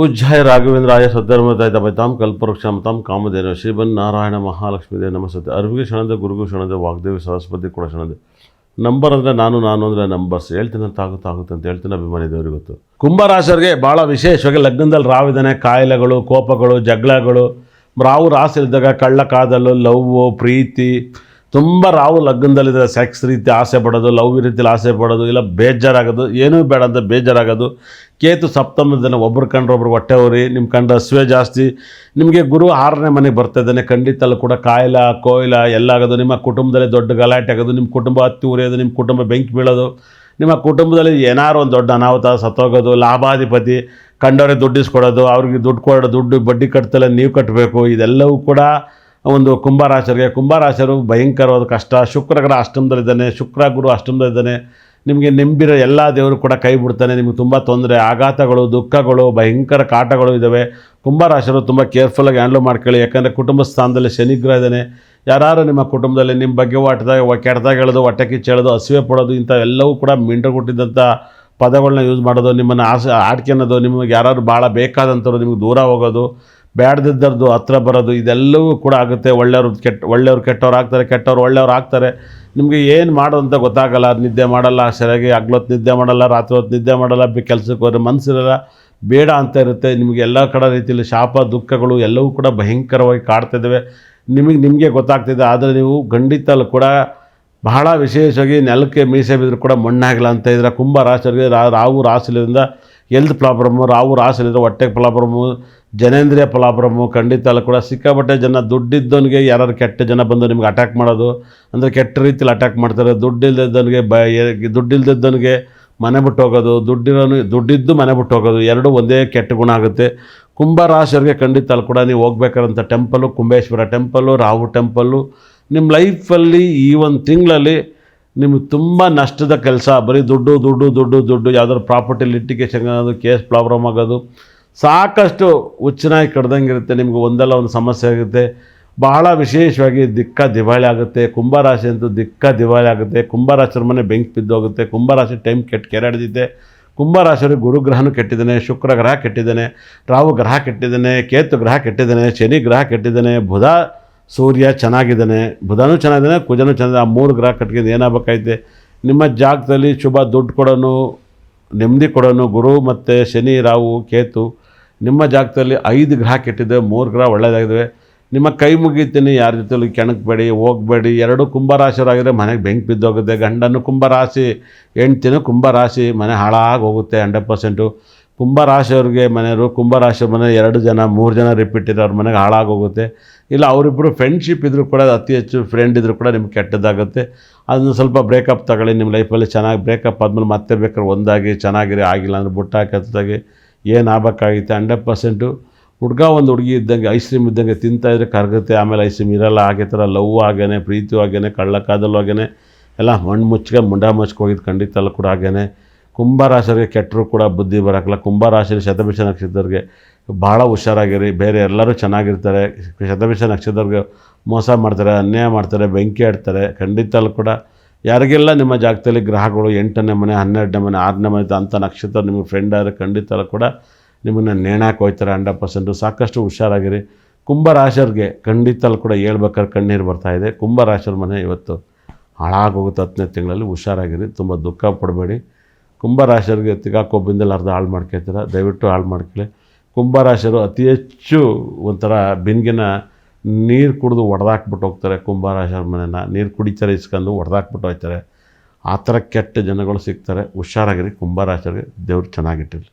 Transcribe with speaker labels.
Speaker 1: पूज्याय राघवेंद्राय सद्धर्मदायितां कल्पवृक्षां कामधेनु श्रीमन् नारायण महालक्ष्मी देव नमस्ते ಅರಿವಿಗೆ ಕ್ಷಣದ ಗುರುಗೂ ಕ್ಷಣದ ವಾಗ್ದೇವಿ ಸರಸ್ವತಿ ಕೂಡ ಕ್ಷಣದ ನಂಬರ್ ಅಂದರೆ ನಾನು ಅಂದರೆ ನಂಬರ್ಸ್ ಹೇಳ್ತೀನಿ ಅಂತ ಆಗುತ್ತೆ ಅಂತ ಹೇಳ್ತೀನಿ ಅಭಿಮಾನಿ ದೇವರಿಗೆ ಗೊತ್ತು. ಕುಂಭರಾಶಿಯವರಿಗೆ ಭಾಳ ವಿಶೇಷವಾಗಿ ಲಗ್ನದಲ್ಲಿ ರಾವಿದ್ದಾನೆ, ಕಾಯಿಲೆಗಳು, ಕೋಪಗಳು, ಜಗಳಗಳು, ರಾವು ರಾಸಿಲಿದ್ದಾಗ ಕಳ್ಳ ಕಾದಲು, ಲವ್ವು, ಪ್ರೀತಿ, ತುಂಬ ರಾವು ಲಗ್ನದಲ್ಲಿದ್ದರೆ ಸೆಕ್ಸ್ ರೀತಿ ಆಸೆ ಪಡೋದು, ಲವ್ ರೀತಿಯಲ್ಲಿ ಆಸೆ ಪಡೋದು, ಇಲ್ಲ ಬೇಜಾರಾಗೋದು, ಏನೂ ಬೇಡ ಅಂತ ಬೇಜಾರಾಗೋದು. ಕೇತು ಸಪ್ತಮದನ್ನು ಒಬ್ರು ಕಂಡ್ರೆ ಒಬ್ರು ಹೊಟ್ಟೆ ಉರಿ, ನಿಮ್ಮ ಕಂಡ್ರೆ ಹಸುವೆ ಜಾಸ್ತಿ. ನಿಮಗೆ ಗುರು 6ನೇ ಮನೆಗೆ ಬರ್ತಾಯಿದ್ದಾನೆ, ಖಂಡಿತಲ್ಲೂ ಕೂಡ ಕಾಯಿಲೆ ಕೋಯಿಲ ಎಲ್ಲ ಆಗೋದು. ನಿಮ್ಮ ಕುಟುಂಬದಲ್ಲಿ ದೊಡ್ಡ ಗಲಾಟೆ ಆಗೋದು, ನಿಮ್ಮ ಕುಟುಂಬ ಹತ್ತಿ ಉರಿಯೋದು, ನಿಮ್ಮ ಕುಟುಂಬ ಬೆಂಕಿ ಬೀಳೋದು, ನಿಮ್ಮ ಕುಟುಂಬದಲ್ಲಿ ಏನಾರು ಒಂದು ದೊಡ್ಡ ಅನಾಹುತ, ಸತ್ತೋಗೋದು, ಲಾಭಾಧಿಪತಿ ಕಂಡವರೇ ದುಡ್ಡಿಸ್ಕೊಡೋದು, ಅವ್ರಿಗೆ ದುಡ್ಡು ಕೊಡೋದು, ದುಡ್ಡು ಬಡ್ಡಿ ಕಟ್ತಲ್ಲ ನೀವು ಕಟ್ಟಬೇಕು. ಇದೆಲ್ಲವೂ ಕೂಡ ಒಂದು ಕುಂಭರಾಶಿಯವರಿಗೆ. ಕುಂಭರಾಶಿಯರು ಭಯಂಕರವಾದ ಕಷ್ಟ. ಶುಕ್ರ ಗ್ರಹ ಅಷ್ಟಮದಲ್ಲಿದ್ದಾನೆ, ಶುಕ್ರ ಗುರು ಅಷ್ಟಮದಲ್ಲಿದ್ದಾನೆ. ನಿಮಗೆ ನಂಬಿರೋ ಎಲ್ಲ ದೇವರು ಕೂಡ ಕೈ ಬಿಡ್ತಾನೆ. ನಿಮಗೆ ತುಂಬ ತೊಂದರೆ, ಆಘಾತಗಳು, ದುಃಖಗಳು, ಭಯಂಕರ ಕಾಟಗಳು ಇದ್ದಾವೆ. ಕುಂಭರಾಶಿಯರು ತುಂಬ ಕೇರ್ಫುಲ್ಲಾಗಿ ಹ್ಯಾಂಡ್ಲ್ ಮಾಡ್ಕೊಳ್ಳಿ. ಯಾಕಂದರೆ ಕುಟುಂಬ ಸ್ಥಾನದಲ್ಲಿ ಶನಿಗ್ರಹ ಇದ್ದಾನೆ. ಯಾರು ನಿಮ್ಮ ಕುಟುಂಬದಲ್ಲಿ ನಿಮ್ಮ ಬಗ್ಗೆ ಕೆಟ್ಟದಾಗ ಹೇಳೋದು, ಹೊಟ್ಟೆ ಕಿಚ್ಚು ಹೇಳೋದು, ಹಸಿವೆ ಪಡೋದು, ಇಂಥವೆಲ್ಲವೂ ಕೂಡ ಮಿಂಡ್ರುಗುಟ್ಟಿದ್ದಂಥ ಪದಗಳನ್ನ ಯೂಸ್ ಮಾಡೋದು, ನಿಮ್ಮನ್ನು ಆಡ್ಕೆ ಅನ್ನೋದು, ನಿಮಗೆ ಯಾರು ಭಾಳ ಬೇಕಾದಂಥವ್ರು ನಿಮಗೆ ದೂರ ಹೋಗೋದು, ಬೇಡದಿದ್ದರದು ಹತ್ರ ಬರೋದು, ಇದೆಲ್ಲವೂ ಕೂಡ ಆಗುತ್ತೆ. ಒಳ್ಳೆಯವ್ರು ಕೆಟ್ಟವ್ರು ಆಗ್ತಾರೆ, ಕೆಟ್ಟವ್ರು ಒಳ್ಳೆಯವ್ರು ಆಗ್ತಾರೆ. ನಿಮಗೆ ಏನು ಮಾಡೋದು ಅಂತ ಗೊತ್ತಾಗಲ್ಲ. ನಿದ್ದೆ ಮಾಡಲ್ಲ, ಸರಿಯಾಗಿ ಹಗ್ಲೊತ್ತು ನಿದ್ದೆ ಮಾಡಲ್ಲ, ರಾತ್ರಿ ಹೊತ್ತು ನಿದ್ದೆ ಮಾಡಲ್ಲ, ಕೆಲಸಕ್ಕೆ ಹೋದ್ರೆ ಮನಸ್ಸಿರಲ್ಲ, ಬೇಡ ಅಂತ ಇರುತ್ತೆ. ನಿಮಗೆ ಎಲ್ಲ ಕಡೆ ರೀತಿಯಲ್ಲಿ ಶಾಪ ದುಃಖಗಳು ಎಲ್ಲವೂ ಕೂಡ ಭಯಂಕರವಾಗಿ ಕಾಡ್ತಿದ್ದಾವೆ. ನಿಮಗೆ ಗೊತ್ತಾಗ್ತಿದೆ. ಆದರೆ ನೀವು ಖಂಡಿತಲ್ಲೂ ಕೂಡ ಬಹಳ ವಿಶೇಷವಾಗಿ ನೆಲಕ್ಕೆ ಮೀಸೆ ಬಿದ್ದರೂ ಕೂಡ ಮಣ್ಣಾಗಿಲ್ಲ ಅಂತ ಇದ್ರೆ ಕುಂಭ ರಾಶಿಯವರಿಗೆ ರಾವು ರಾಶಿಲಿಂದ ಹೆಲ್ತ್ ಪ್ರಾಬ್ಲಮ್ಮು, ರಾವು ರಾಶಿಲಿಂದ ಹೊಟ್ಟೆಗೆ ಪ್ರಾಬ್ಲಮ್ಮು, ಜನೇಂದ್ರಿಯ ಪ್ರಾಬ್ಲಮ್ಮು. ಖಂಡಿತ ಕೂಡ ಸಿಕ್ಕಾಪಟ್ಟೆ ಜನ ದುಡ್ಡಿದ್ದವನಿಗೆ ಯಾರು ಕೆಟ್ಟ ಜನ ಬಂದು ನಿಮ್ಗೆ ಅಟ್ಯಾಕ್ ಮಾಡೋದು, ಅಂದರೆ ಕೆಟ್ಟ ರೀತಿಯಲ್ಲಿ ಅಟ್ಯಾಕ್ ಮಾಡ್ತಾರೆ. ದುಡ್ಡಿಲ್ದಿದ್ದವನಿಗೆ ಮನೆ ಬಿಟ್ಟು ಹೋಗೋದು, ದುಡ್ಡಿದ್ದು ಮನೆ ಬಿಟ್ಟು ಹೋಗೋದು, ಎರಡೂ ಒಂದೇ ಕೆಟ್ಟ ಗುಣ ಆಗುತ್ತೆ. ಕುಂಭರಾಶಿಯವರಿಗೆ ಖಂಡಿತ ಕೂಡ ನೀವು ಹೋಗ್ಬೇಕಾದಂಥ temple Kumbeshwara temple, Rahu temple. ನಿಮ್ಮ ಲೈಫಲ್ಲಿ ಈ ಒಂದು ತಿಂಗಳಲ್ಲಿ ನಿಮಗೆ ತುಂಬ ನಷ್ಟದ ಕೆಲಸ. ಬರೀ ದುಡ್ಡು, ಯಾವುದಾದ್ರು ಪ್ರಾಪರ್ಟಿ ಲಿಟಿಗೇಷನ್ ಆಗೋದು, ಕೇಸ್ ಪ್ರಾಬ್ಲಮ್ ಆಗೋದು, ಸಾಕಷ್ಟು ಹುಚ್ಚನಾಗಿ ಕಡ್ದಂಗೆ ಇರುತ್ತೆ. ನಿಮಗೆ ಒಂದಲ್ಲ ಒಂದು ಸಮಸ್ಯೆ ಆಗುತ್ತೆ. ಬಹಳ ವಿಶೇಷವಾಗಿ ದಿವಾಳಿ ಆಗುತ್ತೆ. ಕುಂಭರಾಶಿ ಅಂತೂ ದಿವಾಳಿ ಆಗುತ್ತೆ. ಕುಂಭರಾಶಿಯವ್ರ ಮನೆ ಬೆಂಕಿ ಬಿದ್ದೋಗುತ್ತೆ. ಕುಂಭರಾಶಿ ಟೈಮ್ ಕೆರೆಡಿದಿದೆ. ಕುಂಭರಾಶಿಯವ್ರಿಗೆ ಗುರುಗ್ರಹನೂ ಕೆಟ್ಟಿದ್ದಾನೆ, ಶುಕ್ರ ಗ್ರಹ ಕೆಟ್ಟಿದ್ದಾನೆ, ರಾಹು ಗ್ರಹ ಕೆಟ್ಟಿದ್ದಾನೆ, ಕೇತು ಗ್ರಹ ಕೆಟ್ಟಿದ್ದಾನೆ, ಶನಿ ಗ್ರಹ ಕೆಟ್ಟಿದ್ದಾನೆ, ಬುಧ ಸೂರ್ಯ ಚೆನ್ನಾಗಿದ್ದಾನೆ, ಬುಧನೂ ಚೆನ್ನಾಗಿದ್ದಾನೆ, ಕುಜನೂ ಚೆನ್ನಾಗಿದೆ. ಆ 3 ಗ್ರಹ ಕಟ್ಕೊಂಡು ಏನಾಗಬೇಕಾಯ್ತೆ ನಿಮ್ಮ ಜಾಗದಲ್ಲಿ ಶುಭ ದುಡ್ಡು ಕೊಡೋನು, ನೆಮ್ಮದಿ ಕೊಡೋನು ಗುರು ಮತ್ತು ಶನಿ, ರಾಹು, ಕೇತು. ನಿಮ್ಮ ಜಾಗದಲ್ಲಿ 5 ಗ್ರಹ ಕೆಟ್ಟಿದೆ, 3 ಗ್ರಹ ಒಳ್ಳೆಯದಾಗಿದ್ದಾವೆ. ನಿಮ್ಮ ಕೈ ಮುಗಿತೀನಿ, ಯಾರ ಜೊತೆಲಿ ಕೆಣಕಬೇಡಿ, ಹೋಗಬೇಡಿ. 2 ಕುಂಭರಾಶಿಯವರಾಗಿದ್ದರೆ ಮನೆಗೆ ಬೆಂಕಿ ಬಿದ್ದೋಗುತ್ತೆ. ಗಂಡನು ಕುಂಭರಾಶಿ, ಹೆಂಡ್ತಿನೂ ಕುಂಭರಾಶಿ, ಮನೆ ಹಾಳಾಗಿ ಹೋಗುತ್ತೆ 100%. ಕುಂಭರಾಶಿಯವ್ರಿಗೆ ಮನೆಯವರು, ಕುಂಭರಾಶಿ ಮನೆ 2 ಜನ 3 ಜನ ರಿಪೀಟ್ ಇರೋ ಅವ್ರ ಮನೆಗೆ ಹಾಳಾಗೋಗುತ್ತೆ. ಇಲ್ಲ ಅವರಿಬ್ಬರು ಫ್ರೆಂಡ್ಶಿಪ್ ಇದ್ದರೂ ಕೂಡ, ಅತಿ ಹೆಚ್ಚು ಫ್ರೆಂಡ್ ಇದ್ದರೂ ಕೂಡ ನಿಮ್ಗೆ ಕೆಟ್ಟದಾಗುತ್ತೆ. ಅದನ್ನು ಸ್ವಲ್ಪ ಬ್ರೇಕಪ್ ತಗೊಳ್ಳಿ. ನಿಮ್ಮ ಲೈಫಲ್ಲಿ ಚೆನ್ನಾಗಿ ಬ್ರೇಕಪ್ ಆದಮೇಲೆ ಮತ್ತೆ ಬೇಕಾದ್ರೆ ಒಂದಾಗಿ ಚೆನ್ನಾಗಿರಿ. ಆಗಿಲ್ಲ ಅಂದರೆ ಬುಟ್ಟ ಹಾಕತ್ತಾಗಿ ಏನು ಆಗಬೇಕಾಗಿತ್ತು 100%. ಒಂದು ಹುಡುಗಿ ಇದ್ದಂಗೆ, ಐಸ್ ಕ್ರೀಮ್ ಇದ್ದಂಗೆ ತಿಂತಾಯಿದ್ರೆ ಕರಗುತ್ತೆ, ಆಮೇಲೆ ಐಸ್ ಕ್ರೀಮ್ ಇರಲ್ಲ. ಹಾಗೆ ಥರ ಲವ್ ಆಗೇನೆ, ಪ್ರೀತಿ ಆಗೇನೆ, ಕಳ್ಳಕಾದಲ್ಲೂ ಆಗೇನೆ, ಎಲ್ಲ ಮಣ್ಣು ಮುಚ್ಚಿಗೆ ಮುಂಡ ಮುಚ್ಕೋಗಿದ್ದು ಖಂಡಿತಲ್ಲೂ ಕೂಡ ಆಗೇನೆ. ಕುಂಭರಾಶಿಯವರಿಗೆ ಕೆಟ್ಟರು ಕೂಡ ಬುದ್ಧಿ ಬರೋಕ್ಕಲ್ಲ. ಕುಂಭರಾಶಿಯಲ್ಲಿ ಶತಭಿಷ ನಕ್ಷತ್ರರಿಗೆ ಭಾಳ ಹುಷಾರಾಗಿರಿ. ಬೇರೆ ಎಲ್ಲರೂ ಚೆನ್ನಾಗಿರ್ತಾರೆ. ಶತಭಿಷ ನಕ್ಷತ್ರರಿಗೆ ಮೋಸ ಮಾಡ್ತಾರೆ, ಅನ್ಯಾಯ ಮಾಡ್ತಾರೆ, ಬೆಂಕಿ ಆಡ್ತಾರೆ. ಖಂಡಿತಲ್ಲೂ ಕೂಡ ಯಾರಿಗೆಲ್ಲ ನಿಮ್ಮ ಜಾಗದಲ್ಲಿ ಗ್ರಹಗಳು 8ನೇ ಮನೆ, 12ನೇ ಮನೆ, 6ನೇ ಮನೆ ಅಂಥ ನಕ್ಷತ್ರ ನಿಮಗೆ ಫ್ರೆಂಡ್ ಆದರೆ ಖಂಡಿತಲ್ಲೂ ಕೂಡ ನಿಮ್ಮನ್ನು ನೇಣಾಕಿ ಹೋಗ್ತಾರೆ 100%. ಸಾಕಷ್ಟು ಹುಷಾರಾಗಿರಿ. ಕುಂಭರಾಶಿಯವ್ರಿಗೆ ಖಂಡಿತಲ್ಲೂ ಕೂಡ ಹೇಳ್ಬೇಕಾದ್ರೆ ಕಣ್ಣೀರು ಬರ್ತಾಯಿದೆ. ಕುಂಭರಾಶಿಯವ್ರ ಮನೆ ಇವತ್ತು ಹಾಳಾಗೋಗುತ್ತೆ 10ನೇ ತಿಂಗಳಲ್ಲಿ. ಹುಷಾರಾಗಿರಿ, ತುಂಬ ದುಃಖ ಪಡಬೇಡಿ. ಕುಂಭರಾಶಿಯವ್ರಿಗೆ ತಿಗಾಕೊಬ್ಬಿಂದಲ್ಲಿ ಅರ್ಧ ಹಾಳು ಮಾಡ್ಕೊಳ್ತೀರ, ದಯವಿಟ್ಟು ಹಾಳು ಮಾಡ್ಕೊಳ್ಳಿ. ಕುಂಭರಾಶಿಯವರು ಅತಿ ಹೆಚ್ಚು ಒಂಥರ ಬಿನ್ಗಿನ ನೀರು ಕುಡಿದು ಹೊಡೆದಾಕ್ಬಿಟ್ಟು ಹೋಗ್ತಾರೆ. ಕುಂಭರಾಶಿಯವ್ರ ಮನೆನ ನೀರು ಕುಡಿತಾರೆ, ಇಸ್ಕೊಂಡು ಹೊಡೆದಾಕ್ಬಿಟ್ಟು ಹೋಗ್ತಾರೆ. ಆ ಥರ ಕೆಟ್ಟ ಜನಗಳು ಸಿಗ್ತಾರೆ. ಹುಷಾರಾಗಿರಿ ಕುಂಭರಾಶಿಯವ್ರಿಗೆ. ದೇವ್ರು ಚೆನ್ನಾಗಿಟ್ಟಿರಲಿ.